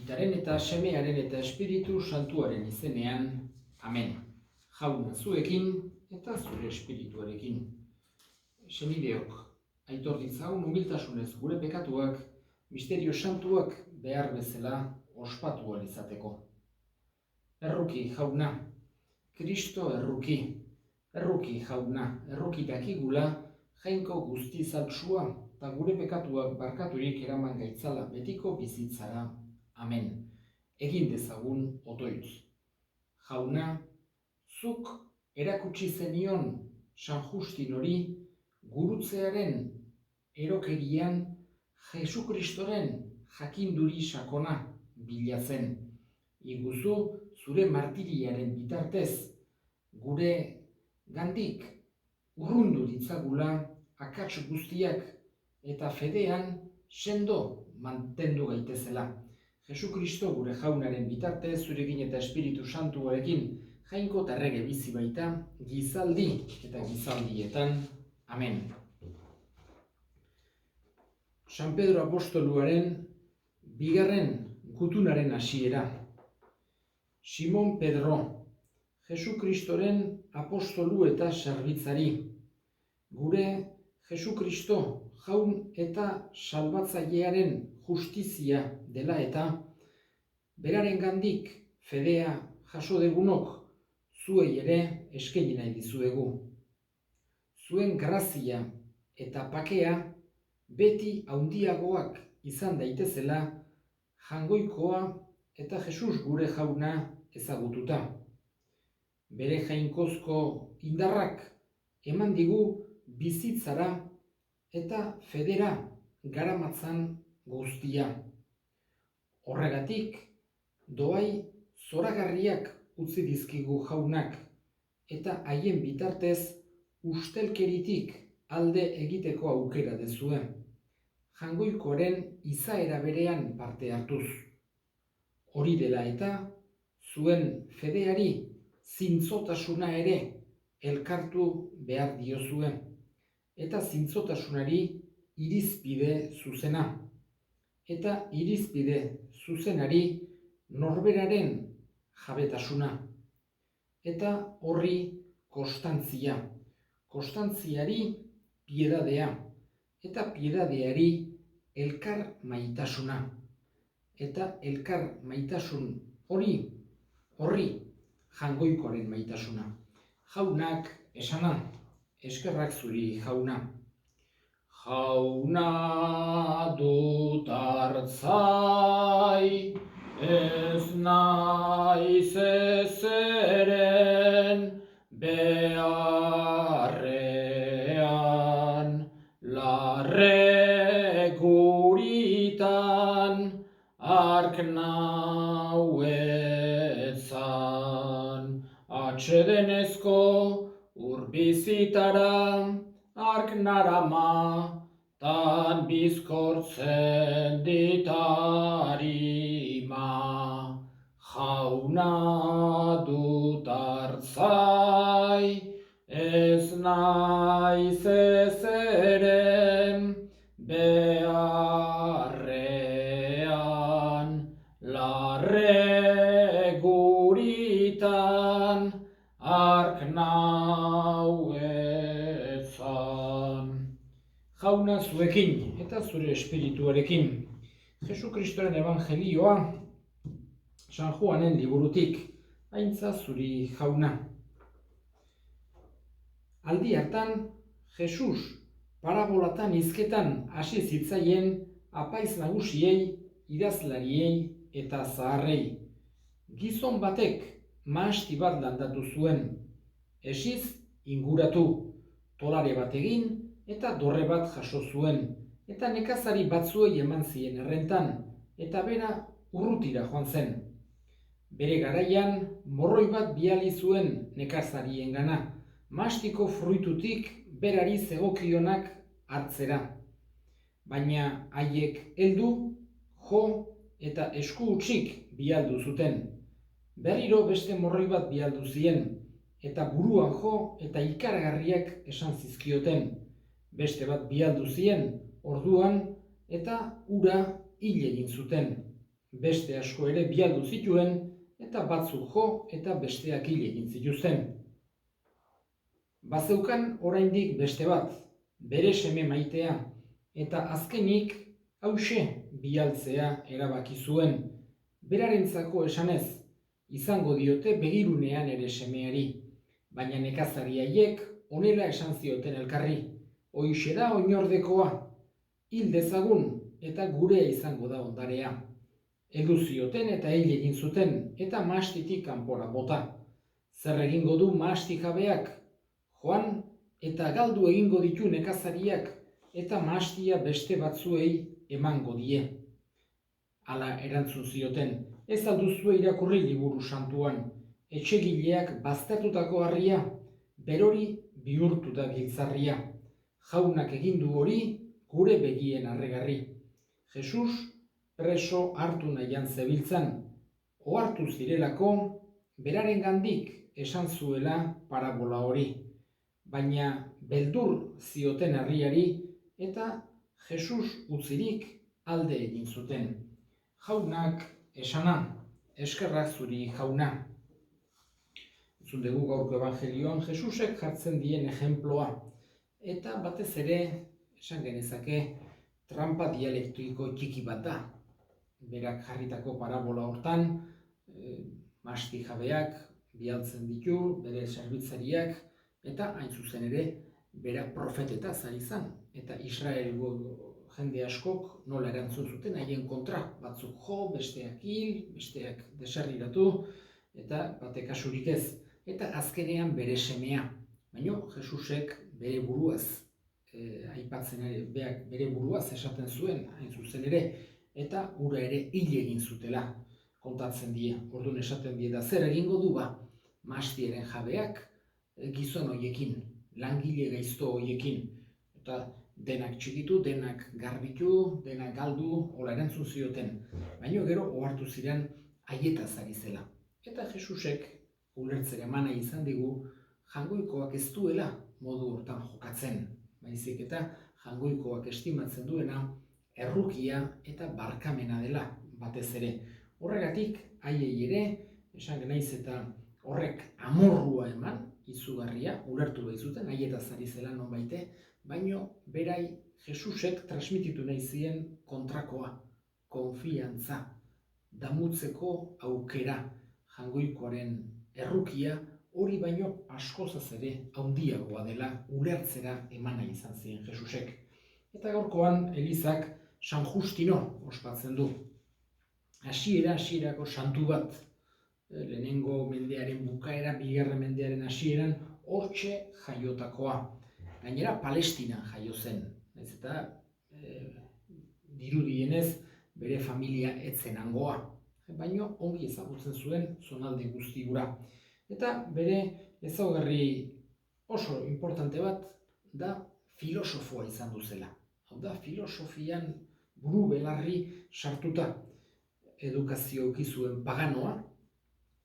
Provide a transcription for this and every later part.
Aitaren eta Semearen eta Espiritu Santuaren izenean, amen. Jauna zuekin eta zure espirituarekin. Senideok, aitor ditzagun humiltasunez gure pekatuak, misterio santuak behar bezala ospatu ahal izateko. Erruki jauna, Kristo erruki. Erruki jauna, erruki dakigula, jainko guzti zaltsua eta gure pekatuak barkaturik eraman gaitzala betiko bizitzara. Amen. Egin dezagun otoitz. Jauna, zuk erakutsi zenion San Justin hori gurutzearen erokerian Jesukristoren jakinduri sakona bilatzen. Iguzu zure martiriaren bitartez gure gandik urrundu ditzagula akats guztiak eta fedean sendo mantendu gaitezela. Jesukristo gure jaunaren bitartez zurekin eta Espiritu Santuarekin jainko eta errege bizi baita gizaldi eta gizaldietan. Amen. San Pedro apostoluaren bigarren gutunaren hasiera. Simon Pedro, Jesukristoren apostolu eta zerbitzari. Gure Jesukristo jaun eta salbatzailearen justizia dela eta beraren gandik fedea jaso degunok zuei ere eskaini nahi dizuegu. Zuen grazia eta pakea beti handiagoak izan daitezela jangoikoa eta Jesus gure jauna ezagututa. Bere jainkozko indarrak eman digu bizitzara eta federa garamatzan guztia. Horregatik, doai zoragarriak utzi dizkigu jaunak eta haien bitartez ustelkeritik alde egiteko aukera dezue. Jangoikoaren izaera berean parte hartuz. Hori dela eta zuen fedeari zintzotasuna ere elkartu behar diozue. Eta zintzotasunari irizpide zuzena. Eta irizpide zuzenari norberaren jabetasuna. Eta horri konstantzia. Konstantziari piedadea. Eta piedadeari elkar maitasuna. Eta elkar maitasun horri jangoikoaren maitasuna. Jaunak esana. Eskerrak zuri, jauna. Jauna dut hartzai, ez naiz ezeren beharrean, larre guritan hark nauetzan, atsedenezko urbizitara hark narama, tan bizkortzen ditarima. Jauna dut hartzai, ez naiz ezeren beharrean, larre guritan hark nauetzan. Jauna zuekin eta zure espirituarekin. Jesukristoren evangelioa San Juanen liburutik, haintza zuri jauna. Aldi hartan, Jesus parabolatan hizketan hasi zitzaien apaiz nagusiei, idazlariei eta zaharrei. Gizon batek mahasti bat landatu zuen, esiz inguratu, tolare bat egin eta dorre bat jaso zuen, eta nekazari batzuei eman zien errentan, eta bera urrutira joan zen. Bere garaian morroi bat bidali zuen nekazariengana, mahastiko fruitutik berari zegokionak hartzera. Baina haiek heldu, jo eta esku hutsik bialdu zuten. Berriro beste morroi bat bialdu zien, eta buruan jo eta ikaragarriak esan zizkioten. Beste bat bialdu zien, orduan eta ura hil egin zuten. beste asko ere bialdu zituen, eta batzuk jo eta besteak hil egin zituzten. Bazeukan oraindik beste bat, bere seme maitea, eta azkenik hauxe bialtzea erabaki zuen. Berarentzako esanez, izango diote begirunean ere semeari, baina nekazari haiek honela esan zioten elkarri, hoixe da oinordekoa, hil dezagun eta gurea izango da ondarea. Heldu zioten eta hil egin zuten, eta mahastitik kanpora bota. Zer egingo du mahasti jabeak? Joan eta galdu egingo ditu nekazariak, eta mahastia beste batzuei emango die. Hala erantzun zioten, ez alduzue irakurri liburu santuan, etxegileak baztertutako harria, berori bihurtu da giltzarria. Jaunak egin du hori gure begien arregarri. Jesus preso hartu nahian zebiltzan, ohartu zirelako, berarengandik esan zuela parabola hori. Baina beldur zioten herriari eta Jesus utzirik alde egin zuten. Jaunak esana, eskerrak zuri jauna. Entzun dugu gaurko evangelioan Jesusek jartzen dien ejemploa. Eta batez ere, esan genezake, trampa dialektiko txiki bat da. Berak jarritako parabola hortan, mahasti jabeak bialtzen ditu, bere zerbitzariak, eta hain zuzen ere, berak profeteta zari izan. Eta Israelgo jende askok nola erantzun zuten haien kontra. Batzuk jo, besteak hil, besteak deserriratu, eta batek kasurik ez. Eta azkenean bere semea. Baina Jesusek bere buruaz, aipatzen ere, bere buruaz esaten zuen, hain zuzen ere, eta ura ere hil egin zutela kontatzen die. Orduan esaten die da zer egingo du ba, mahastiaren jabeak gizon hoiekin, langile gaizto hoiekin, eta denak txikitu, denak garbitu, denak galdu, hola erantzun zioten. Baina gero ohartu ziren haietaz ari zela. Eta Jesusek ulertzera emana izan digu, jangoikoak ez duela modu hortan jokatzen. Baizik eta jangoikoak estimatzen duena, errukia eta barkamena dela batez ere. Horregatik, haiei ere, esan naiz eta horrek amorrua eman, izugarria, ulertu behizuten, haietaz ari zela nonbaite, baino berai Jesusek transmititu nahi zien kontrakoa, konfiantza, damutzeko aukera, jangoikoaren errukia, hori baino askozaz ere handiagoa dela ulertzera emana izan zien Jesusek. Eta gaurkoan Elizak San Justino ospatzen du. Hasierako santu bat, lehenengo mendearen bukaera, bigarren mendearen hasieran, hortxe jaiotakoa. Gainera Palestinan jaio zen, ez eta dirudienez bere familia etzen hangoa. Baina ongi ezagutzen zuen zonalde guzti gura. Eta bere ezaugarri oso importante bat da filosofoa izan duzela. Hau da, filosofian buru belarri sartuta. Edukazio eduki zuen paganoa,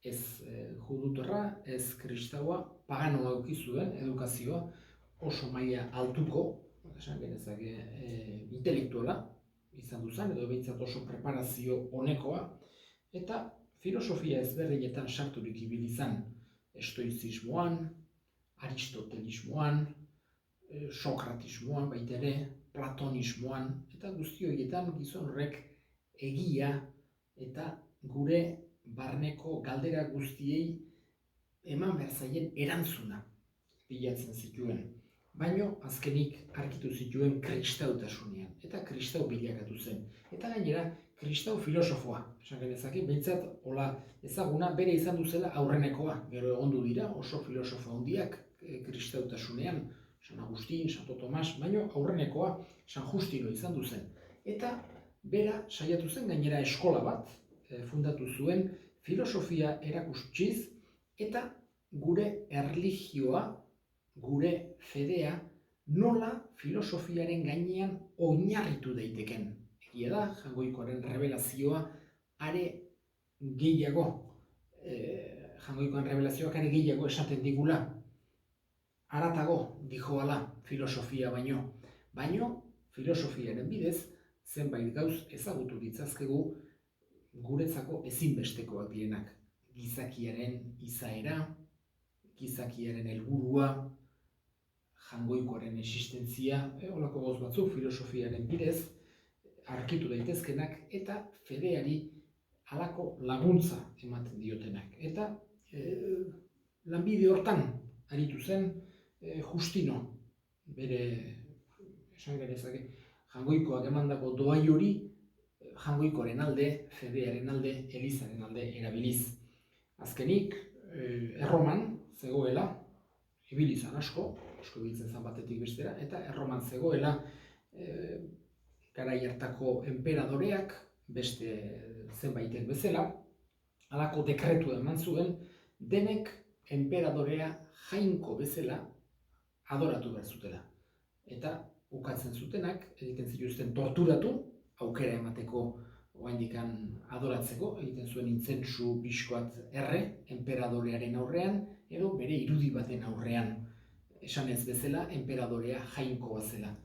ez judutarra, ez kristaua, paganoa eduki zuen edukazioa, oso maila altuko, esan genezake intelektuala izan duzan, edo behintzat oso preparazio honekoa, eta filosofia ezberdinetan sarturik ibili izan, estoizismoan, aristotelismoan, sokratismoan baita ere, platonismoan, eta guzti horietan gizon horrek egia eta gure barneko galdera guztiei eman behar zaien erantzuna bilatzen zituen. Baina azkenik argitu zituen kristautasunean, eta kristau bilakatu zen. Eta gainera, kristau filosofoa, esan genezake, behintzat hola ezaguna bere izan duzela aurrenekoa. Gero egondu dira oso filosofo handiak kristautasunean, San Agustin, Santo Tomas, baina aurrenekoa San Justino izan duzen. Eta bera saiatu zen gainera eskola bat, fundatu zuen, filosofia erakutsiz, eta gure erlijioa, gure fedea, nola filosofiaren gainean oinarritu daiteken. Egia da, jangoikoaren revelazioa are gehiago, jangoikoaren revelazioak are gehiago esaten digula. Haratago dijoala filosofia baino. Baino, filosofiaren bidez, zenbait gauz ezagutu ditzazkegu guretzako ezinbestekoak direnak. Gizakiaren izaera, gizakiaren helburua, jangoikoaren existentzia, holako gauz batzuk filosofiaren bidez, arkitu daitezkenak, eta fedeari halako laguntza ematen diotenak. Eta lanbide hortan aritu zen Justino, bere esan genezake, jangoikoak emandako doai hori jangoikoaren alde, fedearen alde, elizaren alde erabiliz. Azkenik, Erroman zegoela, ibili izan asko ibiltzen zen batetik bestera, eta Erroman zegoela garai hartako enperadoreak, beste zenbaitek bezala, halako dekretua eman zuen, denek enperadorea jainko bezala adoratu behar zutela. Eta ukatzen zutenak, egiten zituzten torturatu, aukera emateko oraindik adoratzeko, egiten zuen intzentsu pixkoat enperadorearen aurrean, edo bere irudi baten aurrean, esanez bezala, enperadorea jainkoa zela.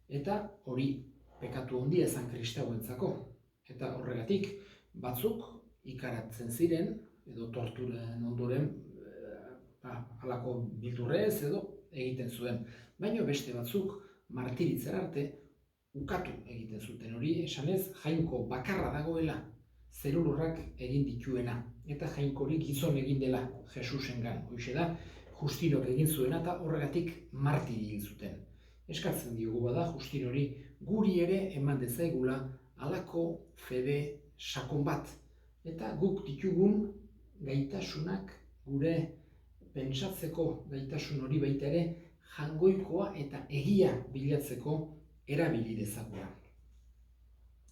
Eta hori pekatu handia zen kristauentzako. Eta horregatik, batzuk ikaratzen ziren, edo torturen ondoren, halako bildurrez edo egiten zuen. Baina beste batzuk, martiritzen arte, ukatu egiten zuten hori, esanez, jainko bakarra dagoela, zerulurrak egin dituena. Eta jainko hori gizon egin dela Jesusengan. Hoxe da, Justinok egin zuena eta horregatik martiri egin zuten. Eskatzen diogu bada, Justin hori guri ere eman dezaigula halako fede sakon bat. Eta guk ditugun gaitasunak, gure pentsatzeko gaitasun hori baita ere, jangoikoa eta egia bilatzeko erabili dezakula.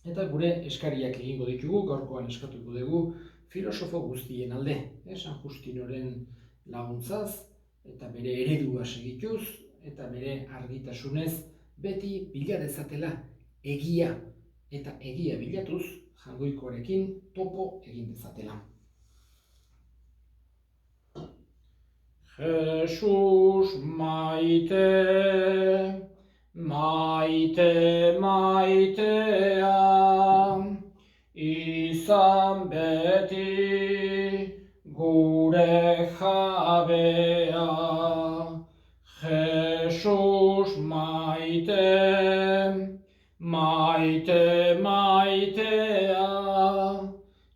Eta gure eskariak egingo ditugu, gaurkoan eskatuko dugu filosofo guztien alde. San Justinoren laguntzaz, eta bere eredua segituz, eta bere argitasunez, beti bila dezatela egia, eta egia bilatuz, jangoikoarekin topo egin dezatela. Jesus maite, maite maitea, izan beti gure jabea. Jesus maite, maite maitea,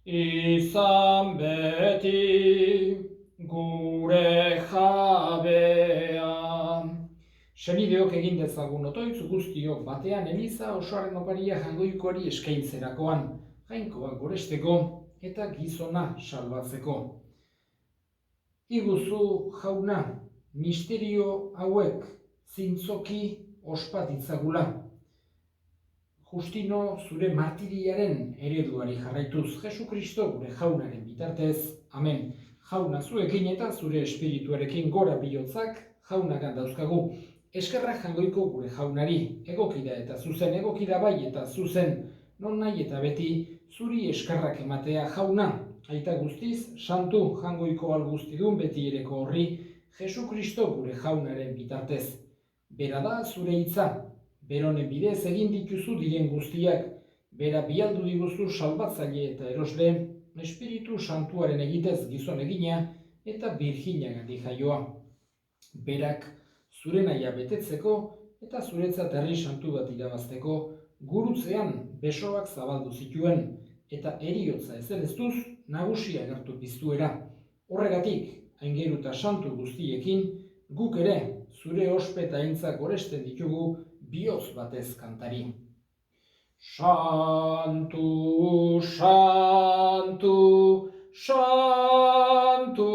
izan beti gure jabea. Senideok egin dezagun otoitz guztiok batean eliza osoaren oparia jangoikoari eskaintzerakoan, jainkoak goresteko eta gizona salbatzeko. Iguzu jauna, misterio hauek zintzoki ospa ditzagula. Justino zure martiriaren ereduari jarraituz, Jesukristo gure jaunaren bitartez, amen. Jauna zuekin eta zure espirituarekin gora bihotzak jaunagan dauzkagu. Eskerrak jangoiko gure jaunari, egokida eta zuzen, egokida bai eta zuzen, non nahi eta beti zuri eskerrak ematea jauna. Aita guztiz, santu jangoiko alguztidun beti ereko horri, Jesukristo gure jaunaren bitartez. Bera da zure hitza, beronen bidez egin dituzu diren guztiak, bera bialdu diguzu salbatzaile eta erosle, Espiritu Santuaren egitez gizon egina eta Birjinagandik jaioa. Berak zure nahia betetzeko eta zuretzat herri santu bat irabazteko gurutzean besoak zabaldu zituen eta heriotza ezeleztuz nagusia agertu piztuera. Horregatik, aingeruta santu guztiekin, guk ere zure ospeta aintzak goresten ditugu bihotz batez kantari. Santu, santu, santua,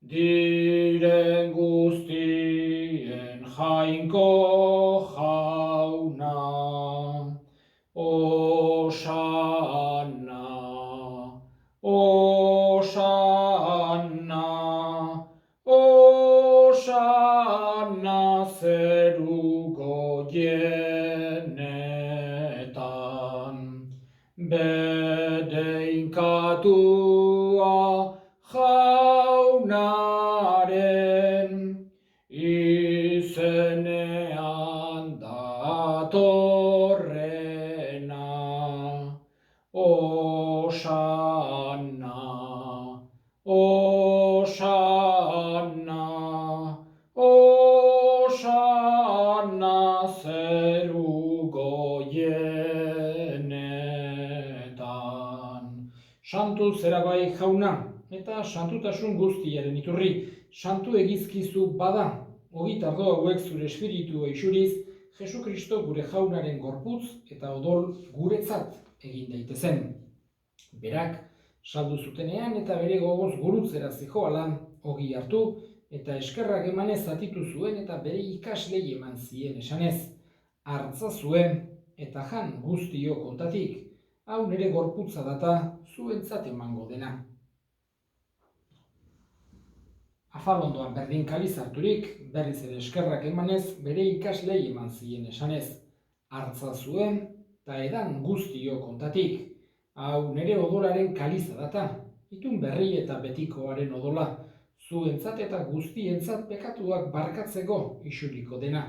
diren guztien jainko jauna. Osanna, osanna, osanna zeruko jenetan. Bedeinkatua jaunaren izenean datorrena. sortu zera bai jauna, eta santutasun guztiaren iturri, santu egizkizu bada, ogit ardo hauek zure espiritu eixuriz, Jesu Kristo gure jaunaren gorputz eta odol guretzat egin daitezen. Berak, saldu zutenean eta bere gogoz gurutzera zijoala, ogi hartu, eta eskerrak emanez zatitu zuen eta bere ikaslei eman zien esanez. Hartza zuen eta jan guztiok ontatik, hau nire gorputza data zuentzat emango dena. Afalondoan berdin kaliz harturik, berriz ere eskerrak emanez bere ikaslei eman zien esanez. Hartza zuen eta edan guztiok ontatik, hau nire odolaren kaliza data, itun berri eta betikoaren odola, zuentzat eta guztientzat pekatuak barkatzeko isuriko dena,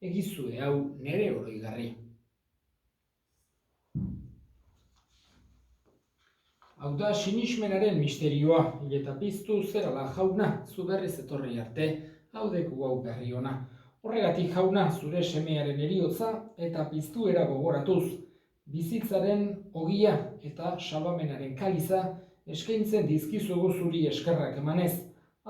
egizue hau nire oroigarri. Hau da sinismenaren misterioa, eta piztu zerala jauna, zu berriz etorri arte, hau deku hau berri ona. Horregatik jauna, zure semearen eriotza eta piztuera gogoratuz, bizitzaren ogia eta salbamenaren kaliza eskaintzen dizkizugu zuri eskerrak emanez,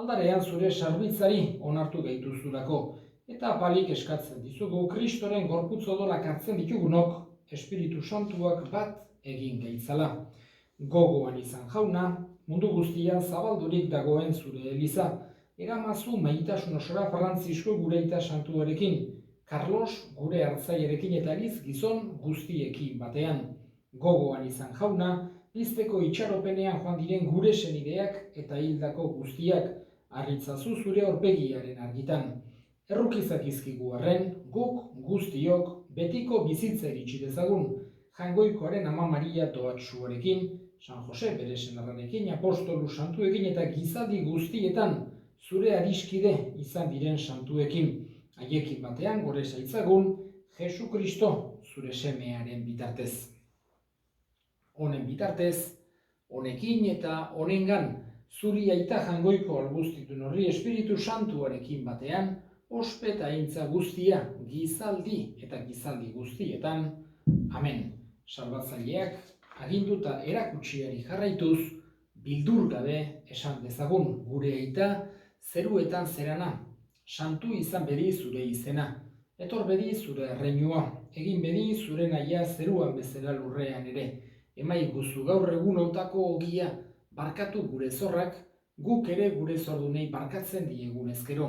aldarean zure sarbitzari onartu gaituzulako, eta apalik eskatzen dizugu Kristoren gorputz odolak hartzen ditugunok, Espiritu Santuak bat egin gaitzala. Gogoan izan jauna, mundu guztian zabaldurik dagoen zure eliza, eramazu maitasun osora Frantzisko gure aita santuarekin, Carlos gure hartzaiarekin eta Eliz gizon guztiekin batean. Gogoan izan jauna, pizteko itxaropenean joan diren gure senideak eta hildako guztiak, harritzazu zure aurpegiaren argitan. Errukizak izkigu arren, guk guztiok betiko bizitza iritsi dezagun, Jangoikoaren Ama Maria doatsuarekin, San Jose bere senarrarekin, apostolu santuekin eta gizadi guztietan zure adiskide izan diren santuekin. Haiekin batean gore zaitzagun, Jesu Kristo zure semearen bitartez. Honen bitartez, honekin eta honengan, zuri aita jangoiko algustitun horri Espiritu Santuarekin batean, ospe eta aintza guztia, gizaldi eta gizaldi guztietan. Amen. Salbatzaileak aginduta erakutsiari jarraituz, bildur gabe esan dezagun gure aita zeruetan zerana, santu izan bedi zure izena, etor bedi zure erreinua, egin bedi zure nahia zeruan bezala lurrean ere, emaiguzu gaur egun otako ogia, barkatu gure zorrak, guk ere gure zordunei barkatzen diegun ezkero,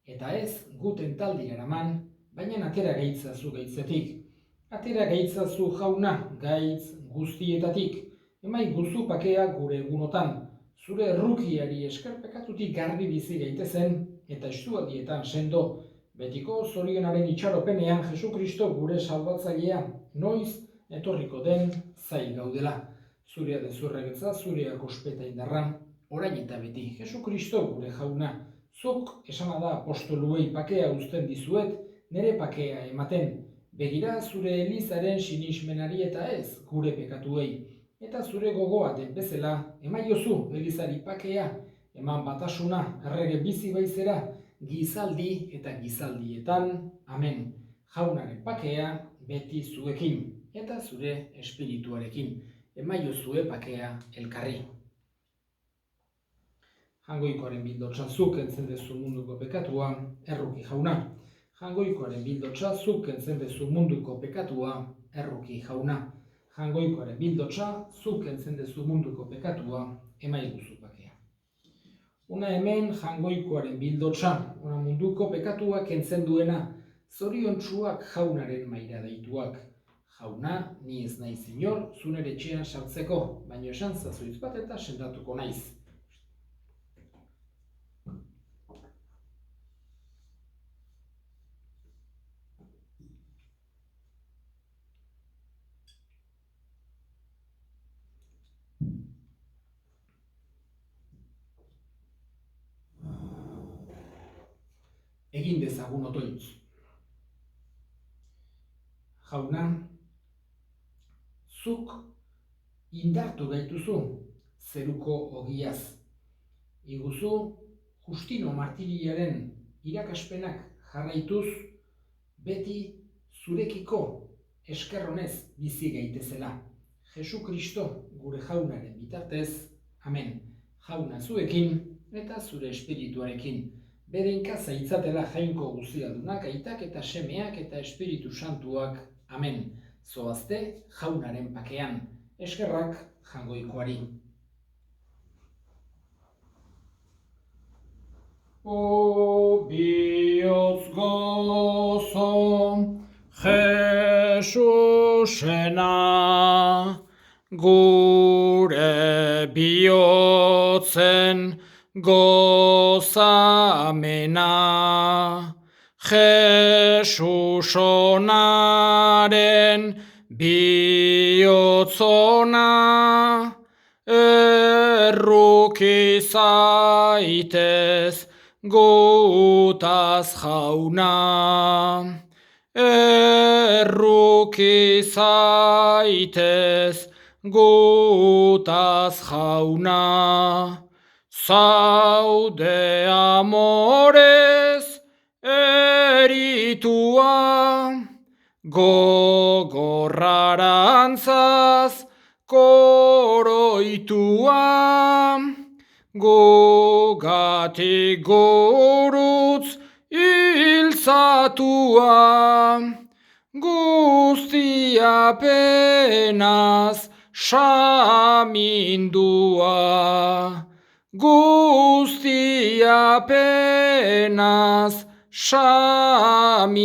eta ez guten taldi eraman, baina atera gaitzazu gaitzetik. Atera gaitzazu jauna gaitz guztietatik, emaiguzu pakea gure egunotan, zure errukiari eskerpekatutik garbi bizi gaitezen eta estualdietan sendo, betiko zorionaren itxaropenean Jesu Kristo gure salbatzailea noiz etorriko den zail gaudela. Zurea dezurregetza, zureak ospeta indarran, orain eta beti Jesu Kristo gure jauna, zuk esana da apostoluei pakea uzten dizuet, nire pakea ematen, begira zure elizaren sinismenari eta ez gure pekatuei, eta zure gogoa den bezala, emaiozu elizari pakea, eman batasuna errege bizi baizera, gizaldi eta gizaldietan, amen. Jaunaren pakea beti zuekin, eta zure espirituarekin, emaiozue pakea elkarri. Jangoikoaren bildotsa zuk kentzen dezu munduko pekatua, erruki jauna. Jangoikoaren bildotsa zuk kentzen dezu munduko pekatua, erruki jauna. Jangoikoaren bildotsa zuk kentzen dezu munduko pekatua, emaiguzu pakea. Una hemen jangoikoaren bildotsa, una munduko pekatua kentzen duena, zoriontsuak jaunaren maira deituak. Jauna, ni ez naiz inor, zunere etxean sartzeko, baino esan zazuitz bat eta sendatuko naiz. Egin dezagun otoitz. Jauna, zuk indartu gaituzu zeruko ogiaz. Iguzu Justino martiriaren irakaspenak jarraituz, beti zurekiko eskerronez bizi gaitezela. Jesu Kristo gure jaunaren bitartez, Amen. Jauna zuekin eta zure espirituarekin. Berenka zaitzatela jainko guztialdunak, aitak eta semeak eta espiritu santuak. Amen. Zoazte jaunaren pakean. Eskerrak jangoikoari. O bihotz gozo Jesusena, gure bihotzen gozamena. Jesus onaren bihotzona, erruki zaitez gutaz jauna. Erruki zaitez gutaz jauna. Zaude amorez eritua, gogorrarantzaz koroitua, gugatik gurutz iltzatua, guztia penaz samindua, guztia penaz samindua.